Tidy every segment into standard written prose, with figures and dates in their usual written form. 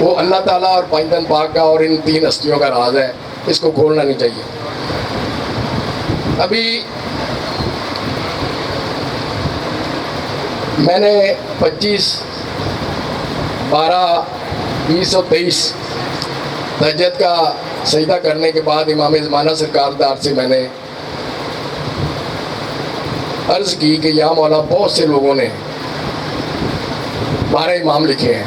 وہ اللہ تعالیٰ اور پائندن پاک کا اور ان تین ہستیوں کا راز ہے، اس کو کھولنا نہیں چاہیے۔ ابھی میں نے 25/12/2023 تہجد کا سجدہ کرنے کے بعد امام زمانہ سرکار دار سے میں نے عرض کی کہ یا مولا بہت سے لوگوں نے 12 امام لکھے ہیں،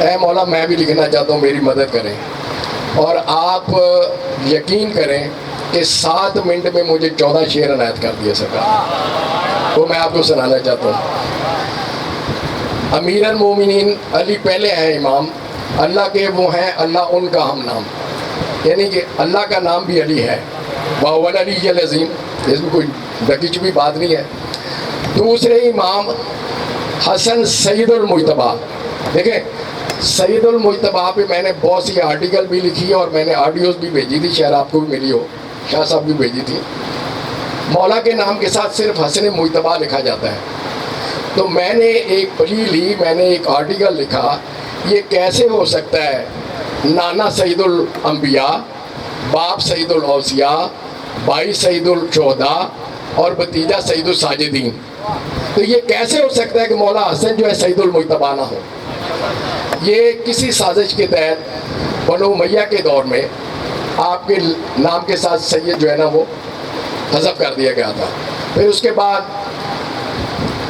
اے مولا میں بھی لکھنا چاہتا ہوں، میری مدد کریں۔ اور آپ یقین کریں کہ 7 منٹ میں مجھے 14 شعر عنایت کر دیا سرکار، وہ میں آپ کو سنانا چاہتا ہوں۔ امیر المومنین علی پہلے ہیں امام، اللہ کے وہ ہیں، اللہ ان کا ہم نام، یعنی کہ اللہ کا نام بھی علی ہے، وَهُوَ الْعَلِيُّ الْعَظِيمُ، اس میں کوئی ڈکی چھپی بات نہیں ہے۔ دوسرے امام حسن سید المجتبیٰ، دیکھیں سید المجتبیٰ پہ میں نے بہت سی آرٹیکل بھی لکھی اور میں نے آڈیوز بھی بھیجی تھی، شاید آپ کو بھی ملی ہو، شاہ صاحب بھی بھیجی تھی۔ مولا کے نام کے ساتھ صرف حسن مجتبیٰ لکھا جاتا ہے، تو میں نے ایک پلی لی، میں نے ایک آرٹیکل لکھا، یہ کیسے ہو سکتا ہے نانا سید الانبیاء، باپ سید الاوصیاء، بھائی سید الشہداء اور بھتیجا سید الساجدین، تو یہ کیسے ہو سکتا ہے کہ مولا حسن جو ہے سید المجتبیٰ نہ ہو؟ یہ کسی سازش کے تحت بنو امیہ کے دور میں آپ کے نام کے ساتھ سید جو ہے نا وہ حذف کر دیا گیا تھا۔ پھر اس کے بعد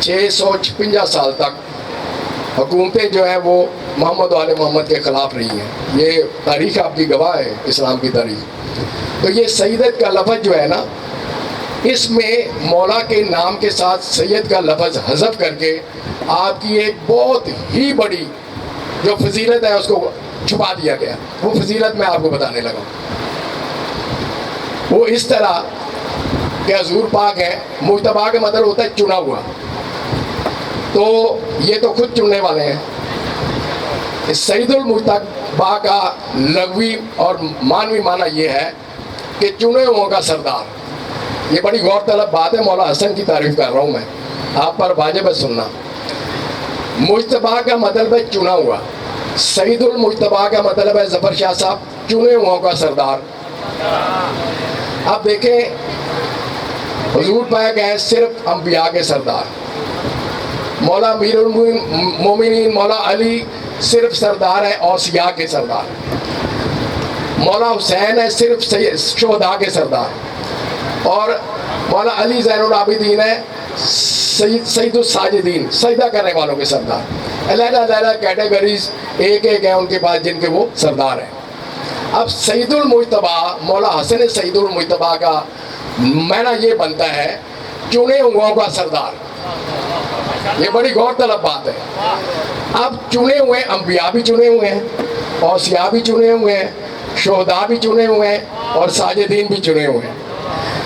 656 سال تک حکومتیں جو ہیں وہ محمد و آل محمد کے خلاف رہی ہیں، یہ تاریخ آپ کی گواہ ہے، اسلام کی تاریخ۔ تو یہ سیدت کا لفظ جو ہے نا، اس میں مولا کے نام کے ساتھ سید کا لفظ حذف کر کے آپ کی ایک بہت ہی بڑی جو فضیلت ہے اس کو چھپا دیا گیا۔ وہ فضیلت میں آپ کو بتانے لگا، وہ اس طرح کہ حضور پاک ہے، مجتبیٰ کا مطلب ہوتا ہے چنا ہوا، تو یہ تو خود چننے والے ہیں۔ سید المجتبیٰ کا لغوی اور معنوی معنی یہ ہے کہ چنے ہوں کا سردار۔ یہ بڑی غور طلب بات ہے، مولا حسن کی تعریف کر رہا ہوں میں، آپ پر واجب ہے سننا۔ مجتبیٰ کا مطلب ہے چنا ہوا، سید المجتبیٰ کا مطلب ہے ظفر شاہ صاحب چنے ہوں کا سردار۔ اب دیکھیں حضور پاک ہے صرف انبیاء کے سردار، مولا امیر المومنین مولا علی صرف سردار ہے اوصیاء کے سردار، مولا حسین ہے صرف شہداء کے سردار، اور مولا علی زین العابدین ہے سید الساجدین، سجدہ کرنے والوں کے سردار۔ علیحدہ علیحدہ کیٹیگریز ایک ایک ہیں ان کے پاس جن کے وہ سردار ہیں۔ اب سید المجتبیٰ مولا حسن سید المجتبیٰ کا معنی یہ بنتا ہے چنے ہوئوں کا سردار۔ یہ بڑی غور طلب بات ہے۔ اب چنے ہوئے انبیاء بھی چنے ہوئے ہیں، اوصیاء بھی چنے ہوئے ہیں، شہداء بھی چنے ہوئے ہیں اور ساجدین بھی چنے ہوئے ہیں،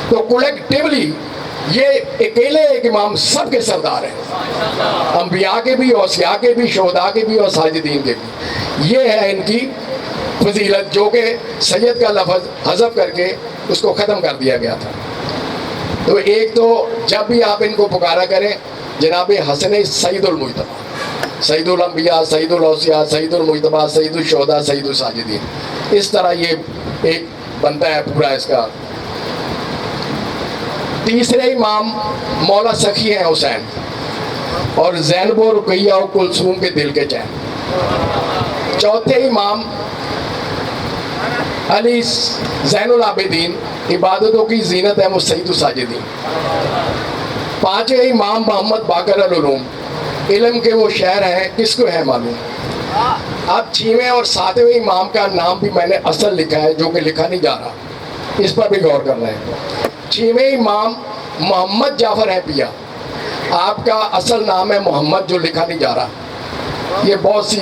تو کولیکٹیولی یہ اکیلے ایک امام سب کے سردار ہیں، انبیاء کے بھی، اوصیاء کے بھی، شہداء کے بھی اور ساجدین کے بھی۔ یہ ہے ان کی فضیلت جو کہ سید کا لفظ حذف کر کے اس کو ختم کر دیا گیا تھا۔ تو ایک تو جب بھی آپ ان کو پکارا کریں جناب حسن سید المجتبیٰ، سید الانبیاء، سید الاوصیاء، سید المجتبیٰ، سید الشہداء، سید الساجدین، اس طرح یہ ایک بنتا ہے پورا اس کا۔ تیسرے امام مولا سخی ہیں حسین، اور زینب و رقیہ و کلثوم کے دل کے چین۔ چوتھے امام علی زین العابدین، عبادتوں کی زینت ہے وہ سید الساجدین۔ پانچویں امام محمد باقر العلوم، علم کے وہ شہر ہیں کس کو ہے معلوم۔ اب 6ویں اور 7ویں امام کا نام بھی میں نے اصل لکھا ہے جو کہ لکھا نہیں جا رہا، اس پر بھی غور کرنا ہے۔ 6ویں امام محمد جعفر ہیں پیا، آپ کا اصل نام ہے محمد جو لکھا نہیں جا رہا۔ یہ بہت سی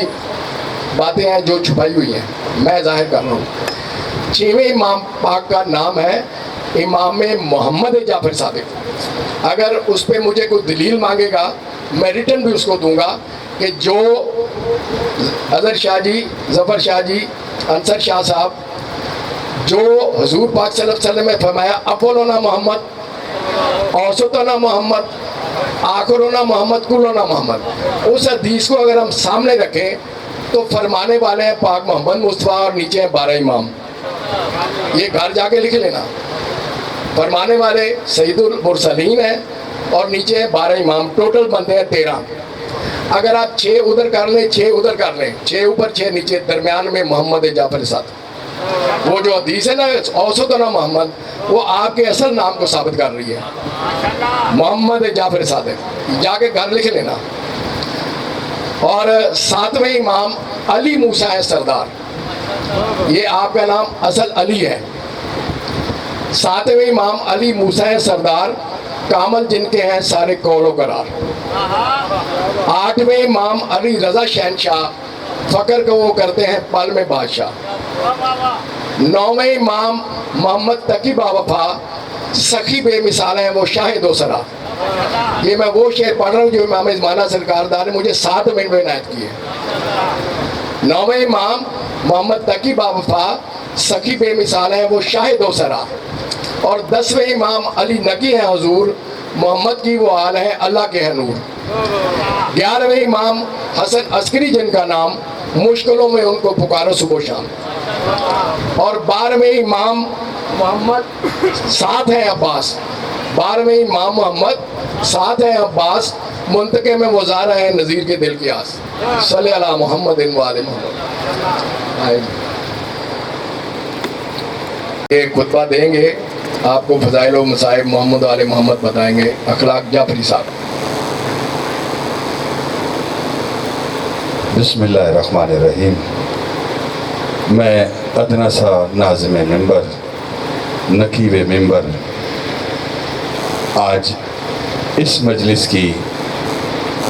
باتیں ہیں جو چھپائی ہوئی ہیں، میں ظاہر کر رہا ہوں۔ 6ویں امام پاک کا نام ہے امام محمد جعفر صادق۔ اگر اس پہ مجھے کوئی دلیل مانگے گا میں ریٹن بھی اس کو دوں گا کہ جو اظہر شاہ جی، ظفر شاہ جی، انصر شاہ صاحب جو حضور پاک صلی اللہ علیہ وسلم نے فرمایا اولنا محمد، اوسطنا محمد، آخرنا محمد، کلنا محمد، اس حدیث کو اگر ہم سامنے رکھیں تو فرمانے والے ہیں پاک محمد مصطفیٰ اور نیچے ہیں 12 امام. یہ گھر جا کے لکھ لینا. فرمانے والے سید المرسلین ہیں اور نیچے ہیں 12 امام. ٹوٹل بنتے ہیں 13. اگر آپ 6 ادھر کر لیں 6 ادھر کر لیں 6 اوپر 6 نیچے, درمیان میں محمد جعفر صادق. وہ جو حدیث ہے نا اوسطنا محمد, وہ آپ کے اصل نام کو ثابت کر رہی ہے, محمد جعفر صادق. جا کے گھر لکھ لینا. اور 7ویں امام علی موسیٰ ہے سردار. یہ آپ کا نام اصل علی ہے. 7ویں امام علی موسیٰ ہے سردار, کامل جن کے ہیں سارے قول و قرار. 8ویں امام علی رضا شہنشاہ, فقر کو وہ کرتے ہیں پل میں بادشاہ. 9ویں امام محمد تقی باوفا, سخی بے مثال ہیں وہ شاہد و سرا. یہ میں وہ شعر پڑھ رہا ہوں جو امام زمانہ سرکار نے مجھے 7 منٹ میں عنایت کی ہے. 9ویں امام محمد تقی باوفا, سخی بے مثال ہیں وہ شاہد و سرا. اور 10ویں امام علی نقی ہیں حضور, محمد کی وہ آل ہے اللہ کے ہیں نور. 11ویں امام حسن عسکری جن کا نام, مشکلوں میں ان کو پکارو صبح و شام. اور 12ویں امام محمد 7 ہیں عباس. 12ویں امام محمد 7 ہیں عباس, منطقے میں وہ زارہ ہیں نذیر کے دل کی آس. صلی علی محمد و آل محمد. ایک خطبہ دیں گے آپ کو, فضائل و مصائب محمد و آل محمد بتائیں گے اخلاق جعفری صاحب. بسم اللہ الرحمن الرحیم. میں ادنا سا ناظم منبر, نقیب منبر, آج اس مجلس کی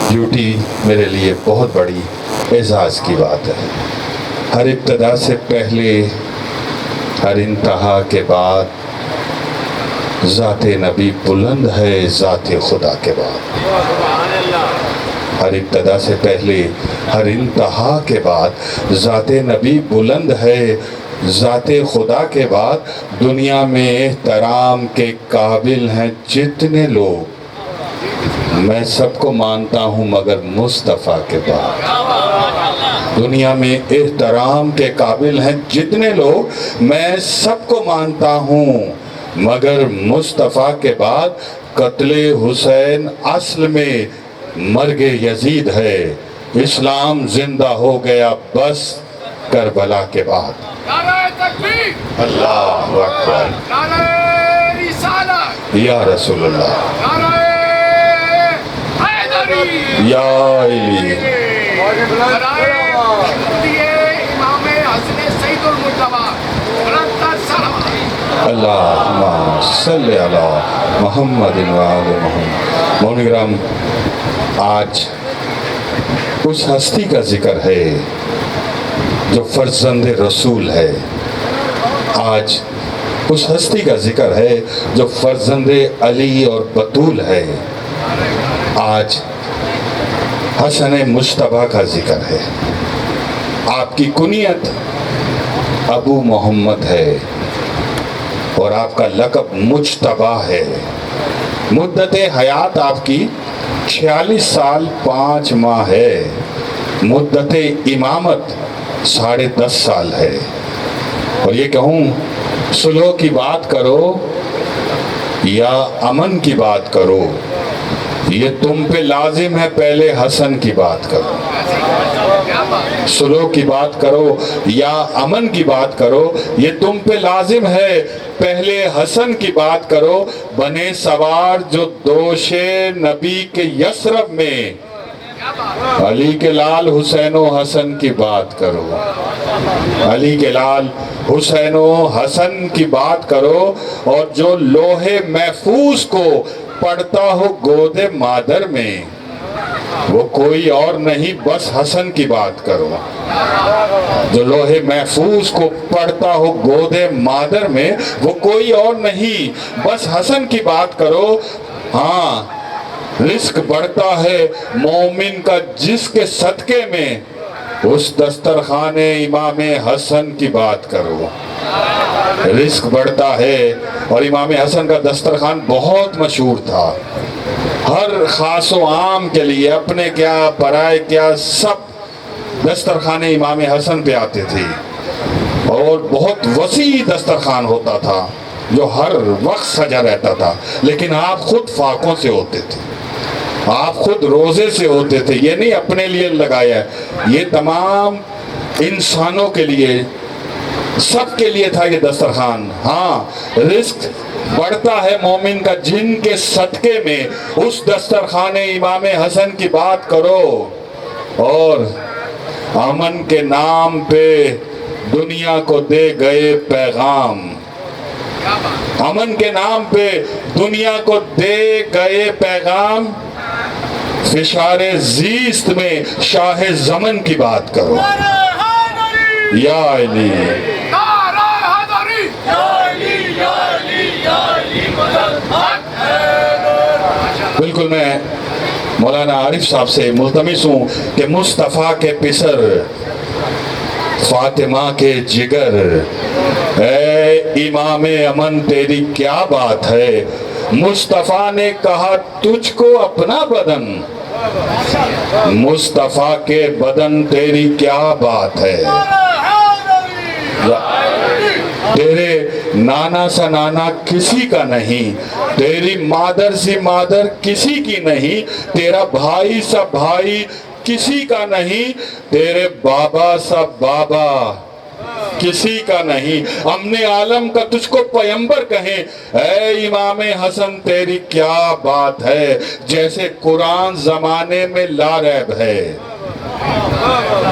ڈیوٹی میرے لیے بہت بڑی اعزاز کی بات ہے. ہر ابتدا سے پہلے, ہر انتہا کے بعد, ذات نبی بلند ہے ذات خدا کے بعد. ہر ابتدا سے پہلے, ہر انتہا کے بعد, ذات نبی بلند ہے ذات خدا کے بعد. دنیا میں احترام کے قابل ہیں جتنے لوگ, میں سب کو مانتا ہوں مگر مصطفیٰ کے بعد. دنیا میں احترام کے قابل ہیں جتنے لوگ, میں سب کو مانتا ہوں مگر مصطفیٰ کے بعد. قتل حسین اصل میں مرگ یزید ہے, اسلام زندہ ہو گیا بس کربلا کے بعد. نعرہ تکبیر, اللہ اکبر, نعرہ رسالت, یا رسول اللہ, نعرہ حیدری, یا علی, نعرہ امام حسن سید المجتبی, بلند تر صلوات. اللہم صلی علی محمد و آل محمد. مولوی کرام, آج اس ہستی کا ذکر ہے جو فرزند رسول ہے. آج اس ہستی کا ذکر ہے جو فرزند علی اور بطول ہے. آج حسن مجتبیٰ کا ذکر ہے. آپ کی کنیت ابو محمد ہے اور آپ کا لقب مجتبیٰ ہے. مدت حیات آپ کی 46 سال 5 ماہ ہے. مدت امامت 10.5 سال ہے. اور یہ کہوں صلح کی بات کرو یا امن کی بات کرو, یہ تم پہ لازم ہے پہلے حسن کی بات کرو. صلح کی بات کرو یا امن کی بات کرو, یہ تم پہ لازم ہے پہلے حسن کی بات کرو. بنے سوار جو دوش نبی کے یثرب میں, علی کے لال حسین و حسن کی بات کرو. علی کے لال حسین و حسن کی بات کرو. اور جو لوح محفوظ کو پڑھتا ہو گود مادر میں, وہ کوئی اور نہیں بس حسن کی بات کرو. جو لوح محفوظ کو پڑھتا ہو گود مادر میں, وہ کوئی اور نہیں بس حسن کی بات کرو. ہاں, رزق بڑھتا ہے مومن کا جس کے صدقے میں, اس دسترخوان امام حسن کی بات کرو. رزق بڑھتا ہے, اور امام حسن کا دسترخوان بہت مشہور تھا. ہر خاص و عام کے لیے, اپنے کیا پرائے کیا, سب دسترخوان امام حسن پہ آتے تھے اور بہت وسیع دسترخوان ہوتا تھا جو ہر وقت سجا رہتا تھا، لیکن آپ خود فاقوں سے ہوتے تھے، آپ خود روزے سے ہوتے تھے. یہ نہیں اپنے لیے لگایا ہے، یہ تمام انسانوں کے لیے، سب کے لیے تھا یہ دسترخوان. ہاں رزق بڑھتا ہے مومن کا جن کے صدقے میں اس دسترخوان امام حسن کی بات کرو. اور امن کے نام پہ دنیا کو دے گئے پیغام، امن کے نام پہ دنیا کو دے گئے پیغام. فشار زیست میں شاہ زمن کی بات کرو. یا علی بالکل. میں مولانا عارف صاحب سے ملتمس ہوں کہ مصطفیٰ کے پسر، فاطمہ کے جگر، اے امام امن تیری کیا بات ہے. مصطفیٰ نے کہا تجھ کو اپنا بدن، مصطفیٰ کے بدن تیری کیا بات ہے. تیرے نانا سا نانا کسی کا نہیں، تیری مادر سی مادر کسی کی نہیں، تیرا بھائی سا بھائی کسی کا نہیں، تیرے بابا سا بابا کسی کا نہیں. امن عالم کا تجھ کو پیمبر کہیں. اے امام حسن تیری کیا بات ہے. جیسے قرآن زمانے میں لا ریب ہے،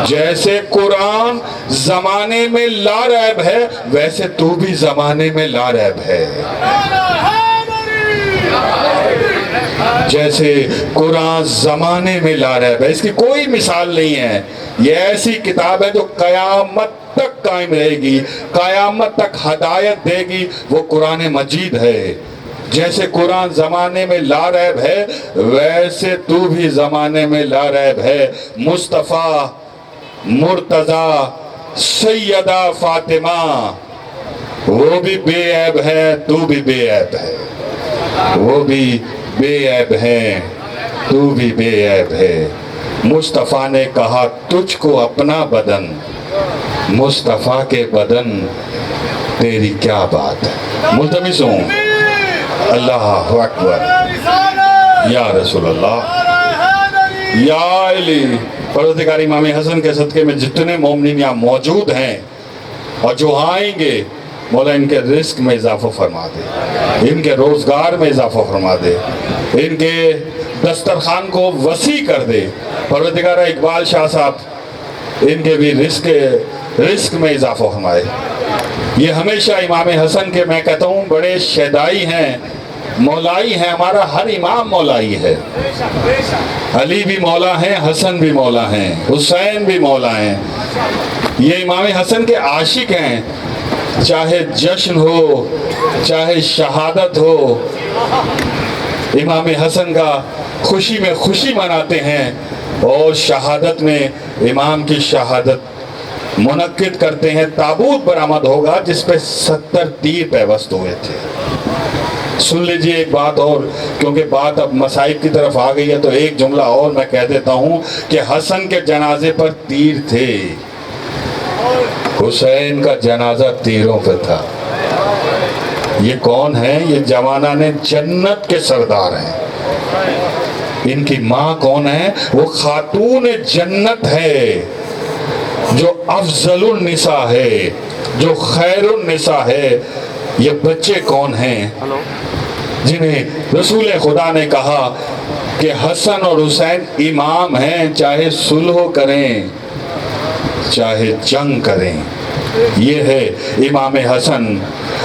جیسے قرآن زمانے میں لا ریب ہے، ویسے تو بھی زمانے میں لا ریب ہے. جیسے قرآن زمانے میں لا ریب ہے، اس کی کوئی مثال نہیں ہے. یہ ایسی کتاب ہے جو قیامت تک قائم رہے گی، قیامت تک ہدایت دے گی. وہ قرآن مجید ہے. جیسے قرآن زمانے میں لا ریب ہے، ویسے تو بھی زمانے میں لا ریب ہے. مصطفیٰ، مرتضیٰ، سیدہ فاطمہ، وہ بھی بے عیب ہے، تو بھی بے عیب ہے. وہ بھی بے عیب ہے، تو بھی بے عیب ہے. مصطفیٰ نے کہا تجھ کو اپنا بدن، مصطفیٰ کے بدن تیری کیا بات ہے. ملتمس ہوں. اللہ اکبر. یا رسول اللہ، یا علی. پروردگار امام حسن کے صدقے میں جتنے مومنین یہاں موجود ہیں اور جو آئیں گے، مولا ان کے رزق میں اضافہ فرما دے، ان کے روزگار میں اضافہ فرما دے، ان کے دسترخوان کو وسیع کر دے. پروردگار اقبال شاہ صاحب ان کے بھی رزق میں اضافہ فرمائے. یہ ہمیشہ امام حسن کے میں کہتا ہوں بڑے شیدائی ہیں، مولائی ہیں. ہمارا ہر امام مولائی ہے. علی بھی مولا ہیں، حسن بھی مولا ہیں، حسین بھی مولا ہیں. یہ امام حسن کے عاشق ہیں. چاہے جشن ہو، چاہے شہادت ہو، امام حسن کا خوشی میں خوشی مناتے ہیں اور شہادت میں امام کی شہادت منعقد کرتے ہیں. تابوت برآمد ہوگا جس پہ 70 تیر پیوست ہوئے تھے. سن لیجئے ایک بات اور، کیونکہ بات اب مصائب کی طرف آ گئی ہے تو ایک جملہ اور میں کہہ دیتا ہوں کہ حسن کے جنازے پر تیر تھے، حسین کا جنازہ تیروں پہ تھا. یہ کون ہیں؟ یہ جوانان جنت کے سردار ہیں. ان کی ماں کون ہے؟ وہ خاتون جنت ہے، جو افضل النساء ہے، جو خیر النساء ہے. یہ بچے کون ہیں؟ جنہیں رسول خدا نے کہا کہ حسن اور حسین امام ہیں، چاہے صلح کریں چاہے جنگ کریں. یہ ہے امام حسن.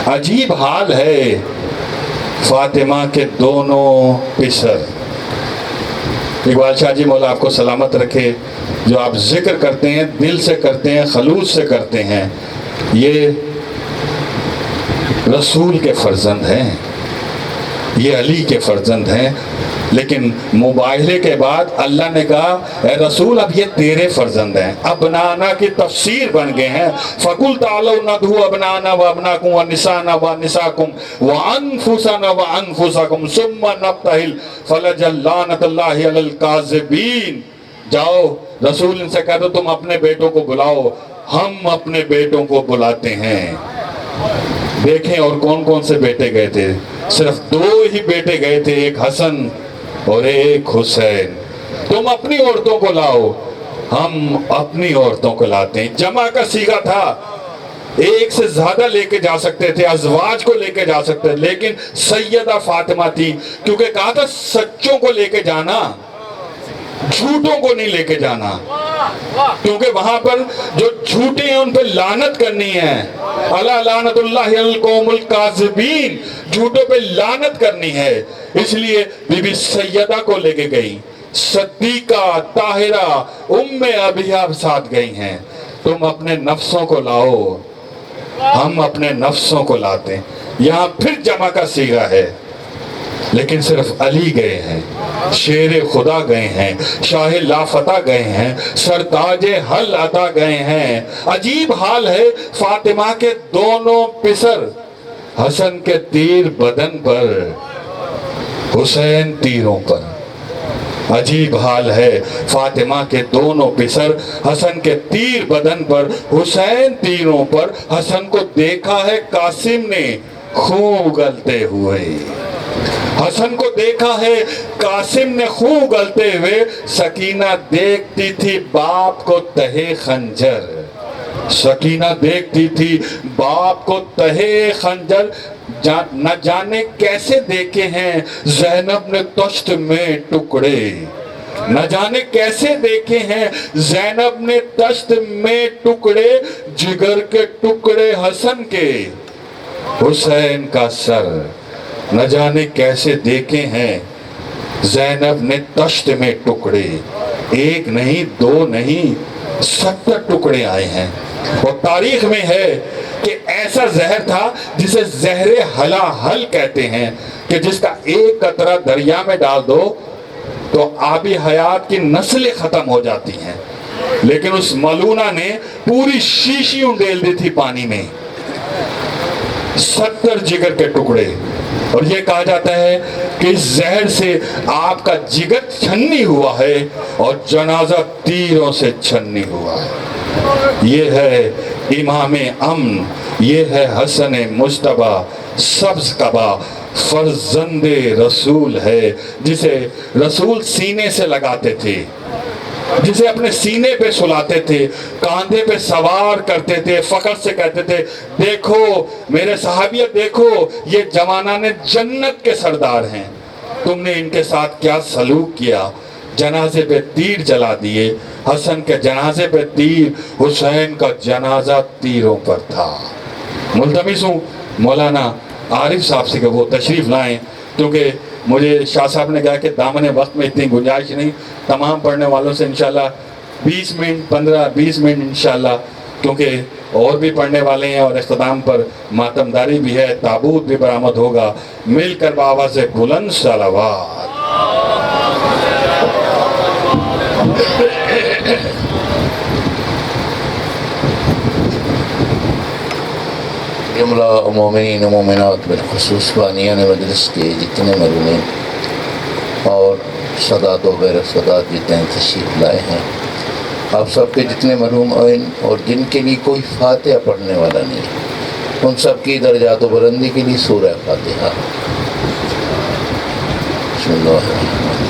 عجیب حال ہے فاطمہ کے دونوں پسر. اقبال شاہ جی مولا آپ کو سلامت رکھے، جو آپ ذکر کرتے ہیں دل سے کرتے ہیں، خلوص سے کرتے ہیں، یہ رسول کے فرزند ہیں، یہ علی کے فرزند ہیں. لیکن مباہلے کے بعد اللہ نے کہا اے رسول اب یہ تیرے فرزند ہیں. ابنانا کی تفسیر بن گئے ہیں. فَقُلْ تَعْلَوْا نَدْعُو أَبْنَاءَنَا وَأَبْنَاءَكُمْ وَنِسَاءَنَا وَنِسَاءَكُمْ وَأَنفُسَنَا وَأَنفُسَكُمْ ثُمَّ نَبْتَهِلْ فَلَجَعَلْنَا لَعْنَةَ اللَّهِ عَلَى الْكَاذِبِينَ. جاؤ رسول ان سے کہہ دو تم اپنے بیٹوں کو بلاؤ، ہم اپنے بیٹوں کو بلاتے ہیں۔ دیکھیں اور کون کون سے بیٹے گئے تھے، صرف 2 ہی بیٹے گئے تھے، ایک حسن اور ایک حسین۔ تم اپنی عورتوں کو لاؤ، ہم اپنی عورتوں کو لاتے ہیں۔ جمع کا صیغہ تھا، ایک سے زیادہ لے کے جا سکتے تھے، ازواج کو لے کے جا سکتے تھے، لیکن سیدہ فاطمہ تھی، کیونکہ کہا تھا سچوں کو لے کے جانا، جھوٹوں کو نہیں لے کے جانا، کیونکہ وہاں پر جو جھوٹے ہیں ان پہ لعنت کرنی ہے۔ الا لعنت اللہ القوم الکاذبین، جھوٹوں پہ لعنت کرنی ہے، اس لیے بی بی سیدہ کو لے کے گئی، صدیقہ، طاہرہ، ام ابیہ ساتھ گئی ہیں۔ تم اپنے نفسوں کو لاؤ، ہم اپنے نفسوں کو لاتے ہیں۔ یہاں پھر جمع کا صیغہ ہے، لیکن صرف علی گئے ہیں، شیر خدا گئے ہیں، شاہ لافتہ گئے ہیں، سرتاج حل عطا گئے ہیں۔ عجیب حال ہے فاطمہ کے دونوں پسر، حسن کے تیر بدن پر، حسین تیروں پر۔ عجیب حال ہے فاطمہ کے دونوں پسر، حسن کے تیر بدن پر، حسین تیروں پر۔ حسن کو دیکھا ہے قاسم نے خون اگلتے ہوئے، حسن کو دیکھا ہے قاسم نے خون اگلتے ہوئے۔ سکینہ دیکھتی تھی باپ کو تہے خنجر، سکینہ دیکھتی تھی باپ کو تہے خنجر۔ نہ جانے کیسے دیکھے ہیں زینب نے تشت میں ٹکڑے، نہ جانے کیسے دیکھے ہیں زینب نے تشت میں ٹکڑے، جگر کے ٹکڑے حسن کے، حسین کا سر۔ نہ جانے کیسے دیکھے ہیں زینب نے تشت میں ٹکڑے، 1 نہیں 2 نہیں 70 ٹکڑے آئے ہیں۔ اور تاریخ میں ہے کہ ایسا زہر تھا جسے زہر حلا حل کہتے ہیں، کہ جس کا 1 قطرہ دریا میں ڈال دو تو آبی حیات کی نسلیں ختم ہو جاتی ہیں، لیکن اس ملونہ نے پوری شیشی انڈیل دی تھی پانی میں۔ 70 جگر کے ٹکڑے، اور یہ کہا جاتا ہے کہ اس زہر سے آپ کا جگر چھنی ہوا ہے اور جنازہ تیروں سے چھنی ہوا ہے۔ یہ ہے امام امن، یہ ہے حسن مجتبیٰ، سبز قبا، فرزند رسول ہے، جسے رسول سینے سے لگاتے تھے، جسے اپنے سینے پہ سلاتے تھے، کاندھے پہ سوار کرتے تھے، فخر سے کہتے تھے دیکھو میرے صحابیہ، دیکھو یہ جوانان جنت کے سردار ہیں، تم نے ان کے ساتھ کیا سلوک کیا۔ جنازے پہ تیر جلا دیے، حسن کے جنازے پہ تیر، حسین کا جنازہ تیروں پر تھا۔ ملتمس ہوں مولانا عارف صاحب سے کہ وہ تشریف لائیں، کیونکہ مجھے شاہ صاحب نے کہا کہ دامن وقت میں اتنی گنجائش نہیں، تمام پڑھنے والوں سے انشاءاللہ 20 منٹ 15-20 منٹ انشاءاللہ، کیونکہ اور بھی پڑھنے والے ہیں اور اختتام پر ماتمداری بھی ہے، تابوت بھی برآمد ہوگا، مل کر بآواز بلند صلوات۔ جملہ مومنین و مومنات بالخصوص بانیان مجلس کے جتنے مرحومین اور سادات و غیر سادات جتنے تشریف لائے ہیں، آپ سب کے جتنے مرحوم اور جن کے لیے کوئی فاتحہ پڑھنے والا نہیں، ان سب کی درجات و بلندی کے لیے سورہ فاتحہ۔ بسم اللہ الرحمن الرحیم۔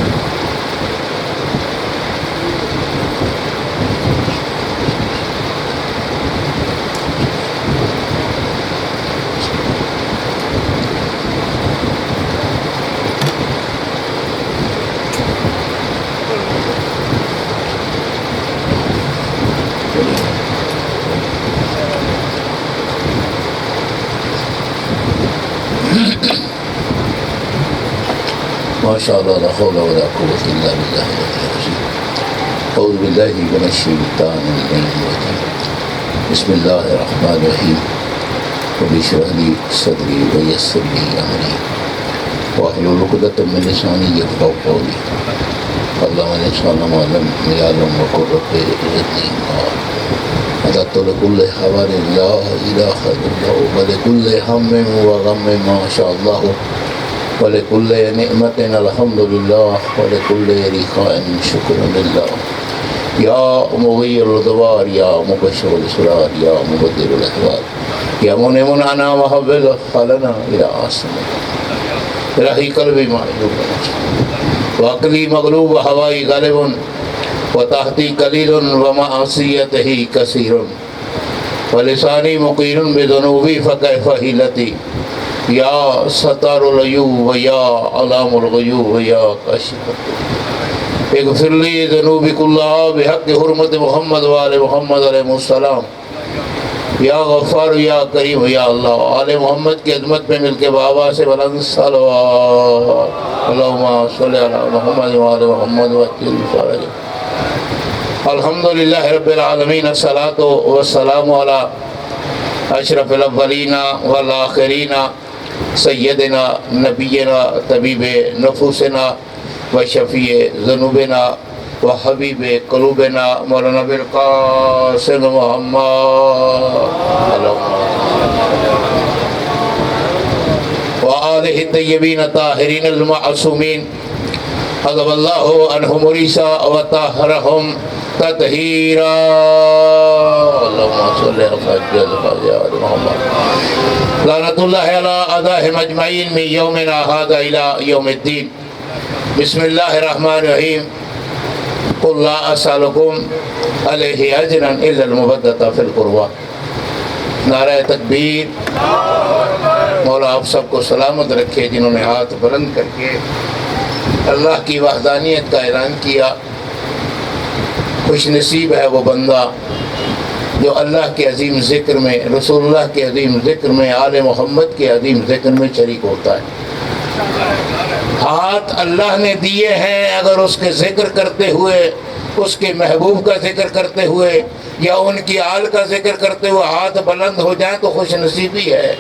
ماشاءاللہ لا حول ولا قوة الا باللہ العلی العظیم۔ اعوذ باللہ من الشیطان الرجیم، بسم اللہ الرحمن الرحیم۔ رب اشرح لی صدری ویسر لی امری واحلل عقدۃ من لسانی یفقهوا قولی۔ اللہم انصرنا ما لم یعلم وقل رب زدنی علما۔ عددت لكل خبر لا الہ الا اللہ ولكل ہم وغم ما شاء اللہ وَلِكُلِّ نِعْمَةٍ الْحَمْدُ لِلَّهِ وَلِكُلِّ رِخَاءٍ شُكْرٌ لِلَّهِ۔ یا مغیر الادوار یا مبشر الاسرار یا مبدل الاحوال یا منعم عنا محبب خلنا الى آسمان الہی قلبی معلوم وعقلی مغلوب ہوائی غالب وتحتی قلیل ومعصیتہی کثیر ولسانی مقیر بذنوبی فکیف حیلتی یا ستار العیوب یا علام الغیوب یا کاشف اغفر لی ذنوبی کلہا بحق حرمت محمد وآل محمد علیہ السلام یا غفار یا کریم یا اللہ آل محمد کی عظمت پہ مل کے بابا سے بلند صلوات اللہم صلی علی محمد وآل محمد وآل فرج الحمدللہ رب العالمین الصلاة والسلام علی اشرف الاولین والآخرین سیدنا نبینا طبیب نفوسنا وشفیع ذنوبنا وحبیب قلوبنا مولانا بالقاسم محمد وآلہ الطیبین الطاہرین المعصومین حضب اللہ عنہم ریسا وطہرہم تطہیرا اللہم صلی علی محمد لعنت اللہ علی اعدائہم اجمعین من یومنا ھذا الی یوم الدین بسم اللہ الرحمن الرحیم قل لا اسألکم علیہ اجرا الا المودۃ فی القربى نعرہ تکبیر مولا آپ سب کو سلامت رکھے جنہوں نے ہاتھ بلند کر کے اللہ کی وحدانیت کا اعلان کیا خوش نصیب ہے وہ بندہ جو اللہ کے عظیم ذکر میں رسول اللہ کے عظیم ذکر میں آل محمد کے عظیم ذکر میں شریک ہوتا ہے ہاتھ اللہ نے دیے ہیں اگر اس کے ذکر کرتے ہوئے اس کے محبوب کا ذکر کرتے ہوئے یا ان کی آل کا ذکر کرتے ہوئے ہاتھ بلند ہو جائیں تو خوش نصیبی ہے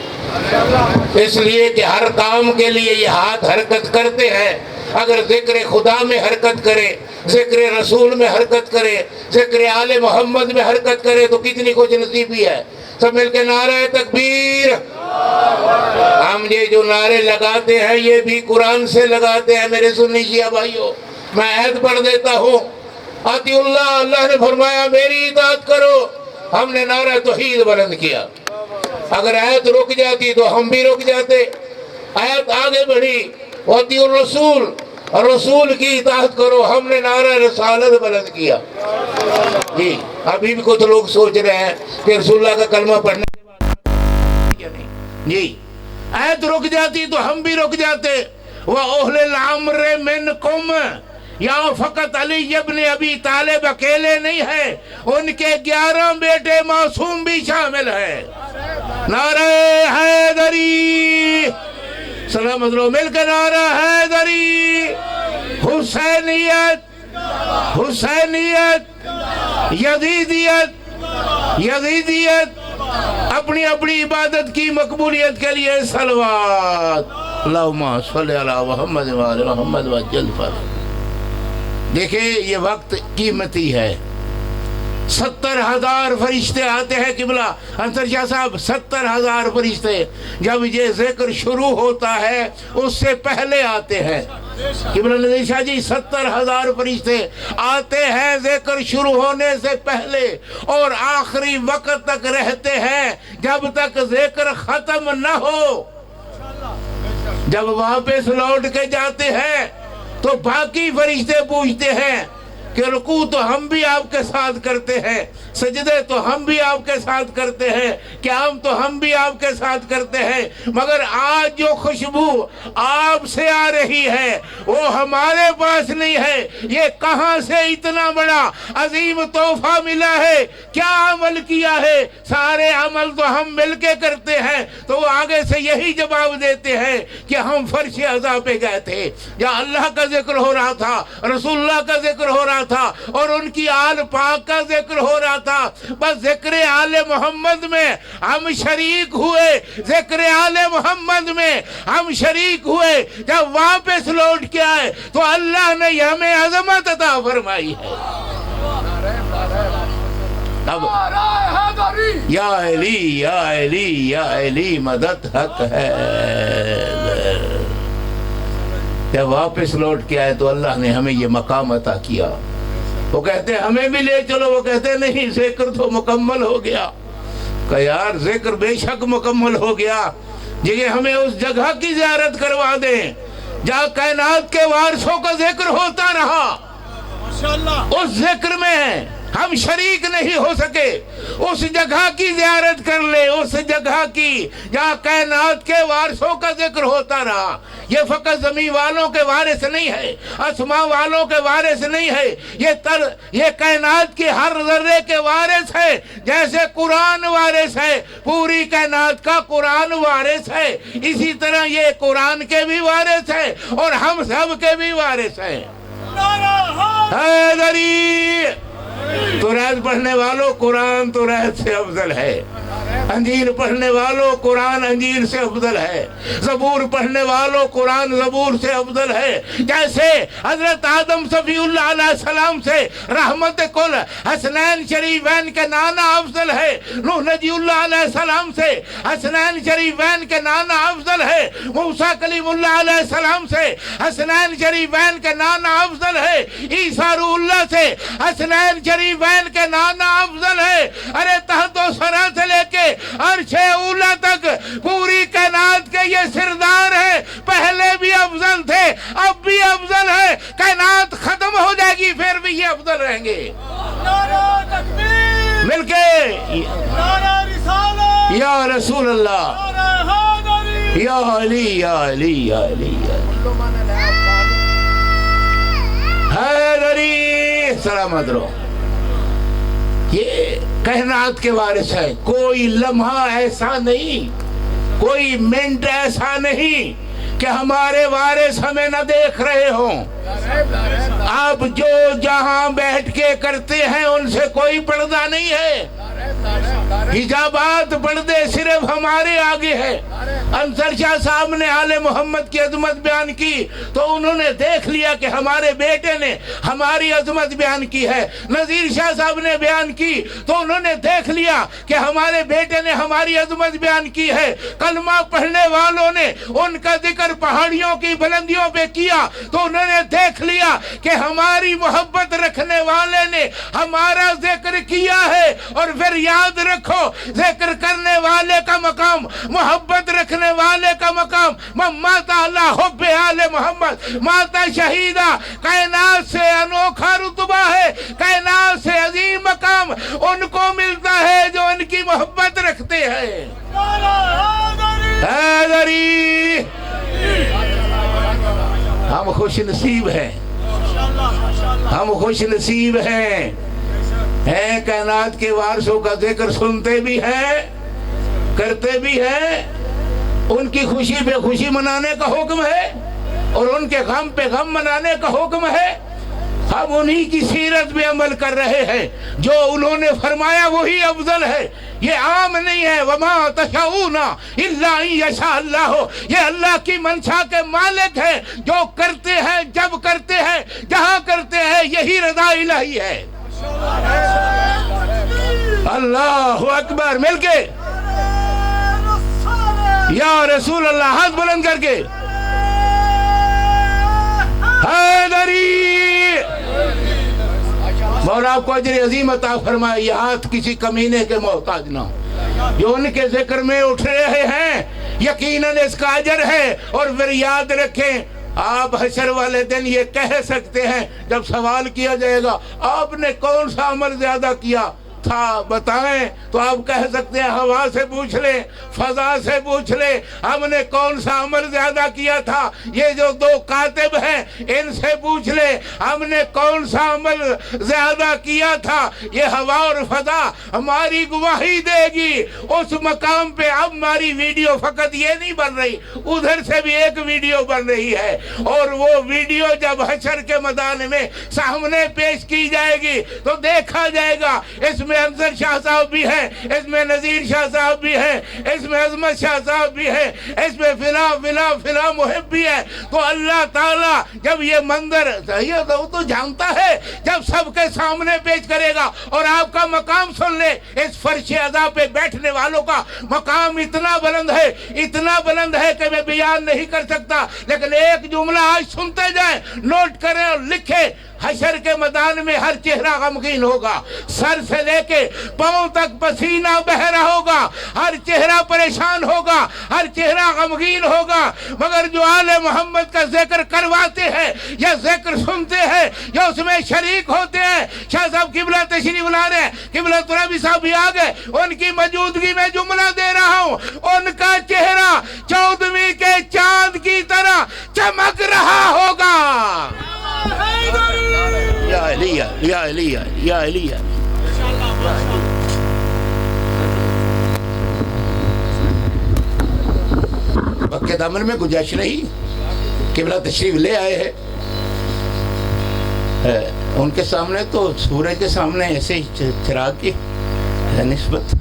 اس لیے کہ ہر کام کے لیے یہ ہاتھ حرکت کرتے ہیں اگر ذکر خدا میں حرکت کرے ذکر رسول میں حرکت کرے ذکر آل محمد میں حرکت کرے تو کتنی خوش نصیبی ہے سب مل کے نعرہ تکبیر ہم یہ جو نعرے لگاتے ہیں یہ بھی قرآن سے لگاتے ہیں میرے سنی شیعہ بھائیوں میں عہد پڑھ دیتا ہوں آتی اللہ اللہ نے فرمایا میری اطاعت کرو ہم نے نعرہ توحید بلند کیا اگر آیت رک جاتی تو ہم بھی رک جاتے آیت آگے بڑھی آتی الرسول رسول کی اطاعت کرو ہم نے نعرہ رسالت بلند کیا جی ابھی بھی کچھ لوگ سوچ رہے ہیں کہ رسول اللہ کا کلمہ پڑھنے کے بعد یا نہیں جی آیت رک جاتی تو ہم بھی رک جاتے وَأُهْلِ الْعَمْرِ مِنْكُمْ یا فقط علی ابن ابی طالب اکیلے نہیں ہے ان کے 11 بیٹے معصوم بھی شامل ہیں نعرہ حیدری سلامت رو مل کے نعرہ حیدری حسینیت حسینیت یزیدیت اپنی اپنی عبادت کی مقبولیت کے لیے صلوات اللہم صلی علی محمد وآل محمد وجل فرح دیکھیں یہ وقت قیمتی ہے 70,000 فرشتے آتے ہیں قبلہ انصر شاہ صاحب 70,000 فرشتے جب یہ ذکر شروع ہوتا ہے اس سے پہلے آتے ہیں قبلہ نظیر شاہ جی 70,000 فرشتے آتے ہیں ذکر شروع ہونے سے پہلے اور آخری وقت تک رہتے ہیں جب تک ذکر ختم نہ ہو جب واپس لوٹ کے جاتے ہیں تو باقی فرشتے پوچھتے ہیں کہ رکوع تو ہم بھی آپ کے ساتھ کرتے ہیں سجدے تو ہم بھی آپ کے ساتھ کرتے ہیں قیام تو ہم بھی آپ کے ساتھ کرتے ہیں مگر آج جو خوشبو آپ سے آ رہی ہے وہ ہمارے پاس نہیں ہے یہ کہاں سے اتنا بڑا عظیم تحفہ ملا ہے کیا عمل کیا ہے سارے عمل تو ہم مل کے کرتے ہیں تو وہ آگے سے یہی جواب دیتے ہیں کہ ہم فرش عزا پہ گئے تھے یا اللہ کا ذکر ہو رہا تھا رسول اللہ کا ذکر ہو رہا تھا اور ان کی آل پاک کا ذکر ہو رہا تھا بس ذکر آل محمد میں ہم شریک ہوئے ذکر آل محمد میں ہم شریک ہوئے جب واپس لوٹ کے آئے تو اللہ نے ہمیں عظمت عطا فرمائی ہے اب یا علی یا علی یا علی مدد حق ہے جب واپس لوٹ کے آئے تو اللہ نے ہمیں یہ مقام عطا کیا وہ کہتے ہمیں بھی لے چلو، وہ کہتے نہیں ذکر تو مکمل ہو گیا۔ کہ یار ذکر بے شک مکمل ہو گیا، یہ ہمیں اس جگہ کی زیارت کروا دیں جہاں کائنات کے وارثوں کا ذکر ہوتا رہا، اس ذکر میں ہم شریک نہیں ہو سکے، اس جگہ کی زیارت کر لے، اس جگہ کی جہاں کائنات کے وارثوں کا ذکر ہوتا رہا۔ یہ فقط زمین والوں کے وارث نہیں ہے، آسمان والوں کے وارث نہیں ہے، یہ کائنات کی ہر ذرے کے وارث ہے۔ جیسے قرآن وارث ہے، پوری کائنات کا قرآن وارث ہے، اسی طرح یہ قرآن کے بھی وارث ہے اور ہم سب کے بھی وارث ہیں۔ حیدری توریت پڑھنے والوں قرآن توریت سے افضل ہے، انجیل پڑھنے والوں قرآن انجیل سے افضل ہے، زبور پڑھنے والوں قرآن زبور سے افضل ہے۔ جیسے حضرت آدم صفی اللہ علیہ السلام سے رحمت کل حسنین شریفین کے نانا افضل ہے، نوح نبی اللہ علیہ السلام سے حسنین شریفین کے نانا افضل ہے، موسیٰ کلیم اللہ علیہ السلام سے حسنین شریفین کے نانا افضل ہے، عیسیٰ روح اللہ سے حسنین شریفین کے نانا افضل ہے۔ ارے تحت و سرا سے لے کے عرش اولا تک پوری کائنات کے یہ سردار ہیں، پہلے بھی افضل تھے، اب بھی افضل ہے، کائنات ختم ہو جائے گی پھر بھی یہ افضل رہیں گے۔ مل کے یا رسول اللہ، یا علی یا علی یا علی حیدری سلامت رہو۔ یہ کائنات کے وارث ہے، کوئی لمحہ ایسا نہیں، کوئی منٹ ایسا نہیں کہ ہمارے وارث ہمیں نہ دیکھ رہے ہوں۔ آپ جو جہاں بیٹھ کے کرتے ہیں ان سے کوئی پردہ نہیں ہے، حجابات پردے صرف ہمارے آگے ہے۔ انصر شاہ صاحب نے آل محمد کی عظمت بیان کی تو انہوں نے دیکھ لیا کہ ہمارے بیٹے نے ہماری عظمت بیان کی ہے، نذیر شاہ صاحب نے بیان کی تو انہوں نے دیکھ لیا کہ ہمارے بیٹے نے ہماری عظمت بیان کی ہے، کلمہ پڑھنے والوں نے ان کا ذکر پہاڑیوں کی بلندیوں پہ کیا تو انہوں نے دیکھ لیا کہ ہماری محبت رکھنے والے نے ہمارا ذکر کیا ہے۔ اور پھر یاد رکھو، ذکر کرنے والے کا مقام، محبت رکھنے والے کا مقام، ماتا اللہ حب آل محمد، ماتا شہیدہ، کائنات سے انوکھا رتبہ ہے، کائنات سے عظیم مقام ان کو ملتا ہے جو ان کی محبت رکھتے ہیں۔ حیدری ہم خوش نصیب ہیں، ہم خوش نصیب ہیں، کائنات کے وارثوں کا ذکر سنتے بھی ہیں، کرتے بھی ہیں، ان کی خوشی پہ خوشی منانے کا حکم ہے اور ان کے غم پہ غم منانے کا حکم ہے۔ ہم انہی کی سیرت پہ عمل کر رہے ہیں، جو انہوں نے فرمایا وہی افضل ہے، یہ عام نہیں ہے۔ وما تشاؤون الا ان یشاء اللہ، یہ اللہ کی منشا کے مالک ہیں، جو کرتے ہیں، جب کرتے ہیں، جہاں کرتے ہیں، یہی رضا الہی ہے۔ اللہ اکبر، مل کے یا رسول اللہ، ہاتھ بلند کر کے حیدری۔ مولا آپ کو اجر عظیم عطا فرمائے، یہ ہاتھ کسی کمینے کے محتاج نہ ہو، جو ان کے ذکر میں اٹھ رہے ہیں یقیناً اس کا اجر ہے۔ اور پھر یاد رکھیں، آپ حشر والے دن یہ کہہ سکتے ہیں جب سوال کیا جائے گا آپ نے کون سا عمل زیادہ کیا تھا بتائیں، تو آپ کہہ سکتے ہیں ہوا سے پوچھ لیں، فضا سے پوچھ لیں، ہم نے کون سا عمل زیادہ کیا تھا۔ یہ جو دو کاتب ہیں ان سے پوچھ لیں ہم نے کون سا عمل زیادہ کیا تھا۔ یہ ہوا اور فضا ہماری گواہی دے گی اس مقام پہ۔ اب ہماری ویڈیو فقط یہ نہیں بن رہی، ادھر سے بھی ایک ویڈیو بن رہی ہے، اور وہ ویڈیو جب حشر کے میدان میں سامنے پیش کی جائے گی تو دیکھا جائے گا اس میں انصر شاہ صاحب بھی ہیں، اس میں نذیر شاہ صاحب بھی ہیں، اس میں عظمت شاہ صاحب بھی ہیں، اس میں فلاں محب بھی ہے۔ تو اللہ تعالیٰ جب یہ منظر وہ تو جانتا ہے، جب سب کے سامنے پیش کرے گا اور آپ کا مقام سن لے، اس فرش عزا پہ بیٹھنے والوں کا مقام اتنا بلند ہے کہ میں بیان نہیں کر سکتا، لیکن ایک جملہ آج سنتے جائیں، نوٹ کریں اور لکھیں۔ حشر کے میدان میں ہر چہرہ غمگین ہوگا، سر سے لے کے پاؤں تک پسینہ بہہ رہا ہوگا، ہر چہرہ پریشان ہوگا، ہر چہرہ غمگین ہوگا، مگر جو آل محمد کا ذکر کرواتے ہیں یا ذکر سنتے ہیں یا اس میں شریک ہوتے ہیں. شاہ صاحب قبلہ تشریف لا رہے ہیں، قبلہ ترابی صاحب بھی آ گئے، ان کی موجودگی میں جملہ دے رہا ہوں، ان کا چہرہ 14ویں کے چاند کی طرح چمک رہا ہوگا. یا علی یا علی یا علی. وقت کے دامن میں گنجائش نہیں، قبلہ تشریف لے آئے ہیں. ان کے سامنے تو سورج کے سامنے ایسے ہی چراغ کی نسبت.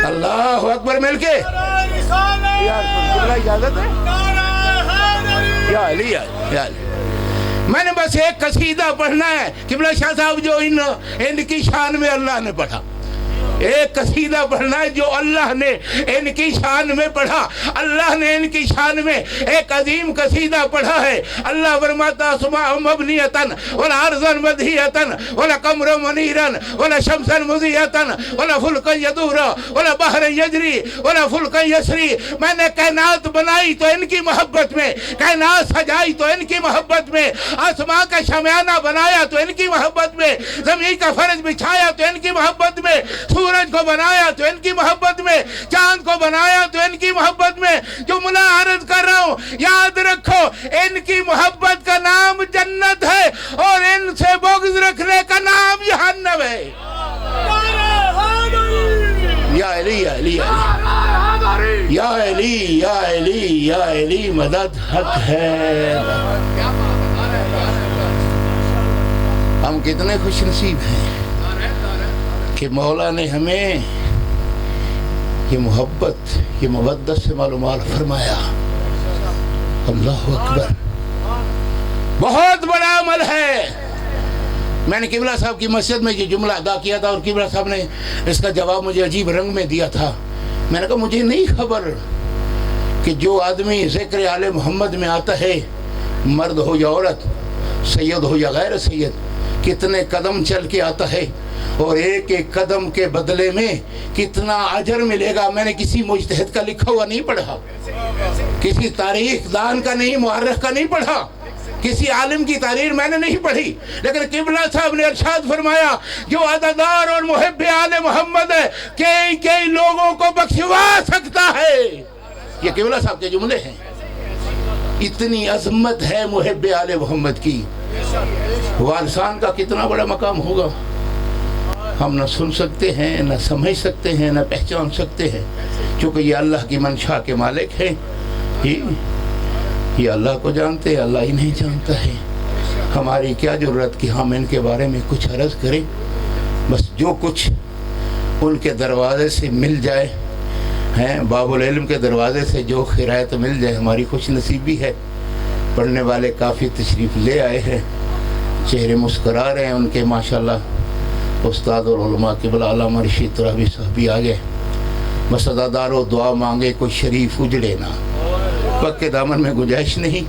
اللہ اکبر مل کے اجازت ہے. یا علی یا علی. میں نے بس ایک قصیدہ پڑھنا ہے قبلہ شاہ صاحب جو ان کی شان میں اللہ نے پڑھا. ایک قصیدہ پڑھنا ہے جو اللہ نے ان کی شان میں پڑھا. اللہ نے ان کی شان میں ایک عظیم قصیدہ پڑھا ہے. اللہ فرماتا سماء مبنیتن ولا ارضن مدہیتن ولا قمر منیرن ولا شمسن مضیتن ولا فلکن یدور ولا بحر یجری ولا فلکن یسری. میں نے کائنات بنائی تو ان کی محبت میں، کائنات سجائی تو ان کی محبت میں، آسمان کا شامیانہ بنایا تو ان کی محبت میں، زمین کا فرش بچھایا تو ان کی محبت میں، سورج کو بنایا تو ان کی محبت میں، چاند کو بنایا تو ان کی محبت میں. جو ملا عرض کر رہا ہوں یاد رکھو، ان کی محبت کا نام جنت ہے اور ان سے بغض رکھنے کا نام جہنم ہے. یا علی یا علی یا علی یا علی یا علی مدد حق ہے. ہم کتنے خوش نصیب ہیں کہ مولا نے ہمیں یہ محبت، یہ مودت سے معلومات فرمایا. اللہ اکبر. بہت بڑا عمل ہے. میں نے قبلہ صاحب کی مسجد میں یہ جملہ ادا کیا تھا اور قبلہ صاحب نے اس کا جواب مجھے عجیب رنگ میں دیا تھا. میں نے کہا مجھے نہیں خبر کہ جو آدمی ذکر آل محمد میں آتا ہے، مرد ہو یا عورت، سید ہو یا غیر سید، کتنے قدم چل کے آتا ہے اور ایک ایک قدم کے بدلے میں کتنا اجر ملے گا. میں نے کسی مجتہد کا لکھا ہوا نہیں پڑھا، کسی تاریخ دان کا نہیں، مورخ کا نہیں پڑھا، کسی عالم کی تحریر میں نے نہیں پڑھی، لیکن قبلہ صاحب نے ارشاد فرمایا جو عزادار اور محب آل محمد ہے کئی لوگوں کو بخشوا سکتا ہے. یہ قبلہ صاحب کے جملے ہیں. اتنی عظمت ہے محب آل محمد کی. وارثان کا کتنا بڑا مقام ہوگا ہم نہ سن سکتے ہیں، نہ سمجھ سکتے ہیں، نہ پہچان سکتے ہیں، چونکہ یہ اللہ کی منشا کے مالک ہیں. یہ اللہ کو جانتے ہیں، اللہ ہی نہیں جانتا ہے. ہماری کیا ضرورت کہ ہم ان کے بارے میں کچھ عرض کریں. بس جو کچھ ان کے دروازے سے مل جائے ہیں، باب العلم کے دروازے سے جو خیرات مل جائے ہماری خوش نصیبی ہے. پڑھنے والے کافی تشریف لے آئے ہیں، چہرے مسکرا رہے ہیں ان کے ماشاءاللہ. استاد اور علماء قبلہ علامہ رشید ترابی صاحب بھی آ گئے. بس عزادار و دعا مانگے کوئی شریف اجڑے نہ. وقت کے دامن میں گنجائش نہیں.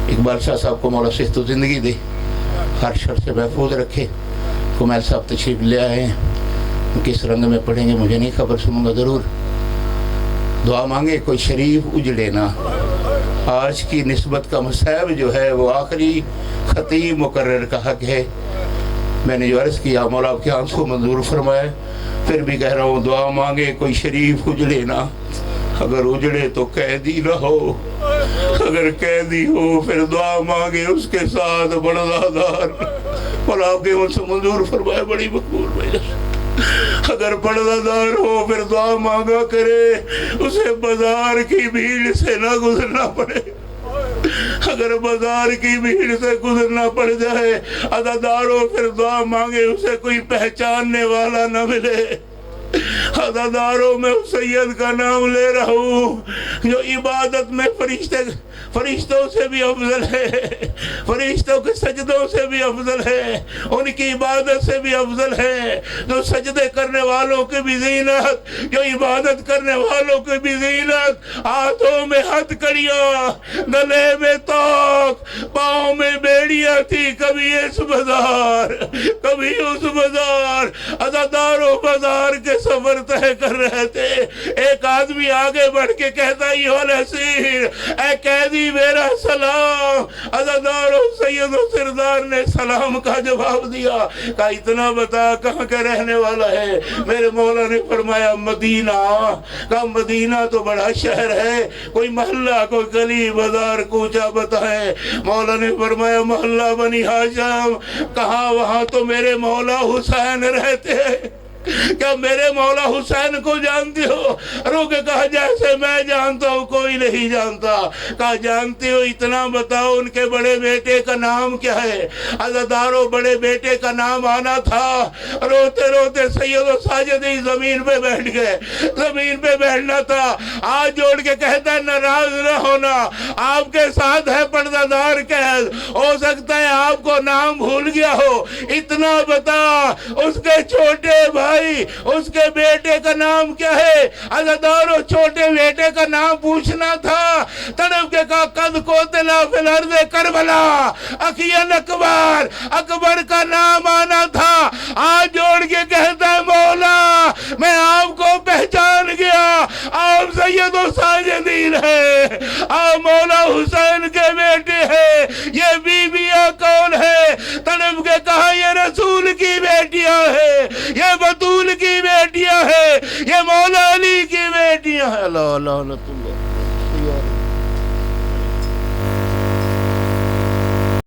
اقبال شاہ صاحب کو مولا صحت و زندگی دے، ہر شر سے محفوظ رکھے. کمیل صاحب تشریف لے آئے ہیں، کس رنگ میں پڑھیں گے مجھے نہیں خبر، سنوں گا ضرور. دعا مانگے کوئی شریف اجڑے نہ. آج کی نسبت کا مصائب جو ہے وہ آخری خطیب مقرر کا حق ہے. میں نے جو عرض کیا مولا آپ کے آنسو منظور فرمائے. پھر بھی کہہ رہا ہوں دعا مانگے کوئی شریف اجڑے نہ. اگر اجڑے تو قیدی نہ ہو، اگر قیدی ہو پھر دعا مانگے اس کے ساتھ بڑھدار. مولا آپ کے آنسو منظور فرمائے. بڑی مقبول بھائی. اگر پردہ ہو پھر دعا مانگا کرے اسے بازار کی بھیڑ سے نہ گزرنا پڑے. اگر بازار کی بھیڑ سے گزرنا پڑ جائے عزادار ہو پھر دعا مانگے اسے کوئی پہچاننے والا نہ ملے. عزاداروں میں اس سید کا نام لے رہا ہوں جو عبادت میں فرشتوں سے بھی افضل ہے، فرشتوں کے سجدوں سے بھی افضل ہے، ان کی عبادت سے بھی افضل ہے، جو سجدے کرنے والوں کی بھی زینت، جو عبادت کرنے والوں کی بھی زینت، ہاتھوں میں ہتھ کڑیاں، گلے میں توق، پاؤں میں بیڑیاں تھی، کبھی اس بازار کبھی اس بازار، عزاداروں بازار کے سفر طے کر رہے تھے۔ ایک آدمی آگے بڑھ کے کہتا ایھا الاسیر، اے قیدی میرا سلام۔ عزاداروں سید و سردار نے سلام کا جواب دیا، کہا اتنا بتا کہاں کے رہنے والا ہے؟ میرے مولا نے فرمایا مدینہ۔ کہا مدینہ تو بڑا شہر ہے، کوئی محلہ کوئی گلی بازار کوچہ بتائیں۔ مولا نے فرمایا محلہ بنی ہاشم۔ کہا وہاں تو میرے مولا حسین رہتے ہیں۔ کیا میرے مولا حسین کو جانتے ہو؟ رو کے کہا جیسے میں جانتا ہوں کوئی نہیں جانتا۔ کہا جانتے ہو؟ اتنا بتاؤ ان کے بڑے بیٹے کا نام کیا ہے؟ عزاداروں بڑے بیٹے کا نام آنا تھا۔ روتے روتے سید و ساجدی زمین پہ بیٹھ گئے، زمین پہ بیٹھنا تھا۔ ہاتھ جوڑ کے کہتا ہے ناراض نہ ہونا، آپ کے ساتھ ہے پردہ دار قید، ہو سکتا ہے آپ کو نام بھول گیا ہو۔ اتنا بتا اس کے چھوٹے بھائی اس کے بیٹے کا نام کیا ہے؟ عزاداروں چھوٹے بیٹے کا نام پوچھنا تھا۔ تڑپ کے کہا قد قتل فی الارض کربلا اخی اکبر، اکبر کا نام آنا تھا۔ ہاتھ جوڑ کے کہتا ہے مولا میں آپ کو پہچان گیا، آپ سید و ساجدین ہیں، آپ مولا حسین کے بیٹے ہیں۔ یہ بیویاں کون ہے؟ تڑپ کے کہا یہ رسول کی بیٹیاں ہیں، یہ بطول کی بیٹیاں ہیں، یہ مولا علی کی بیٹیاں ہیں۔ اللہ اللہ اللہ اللہ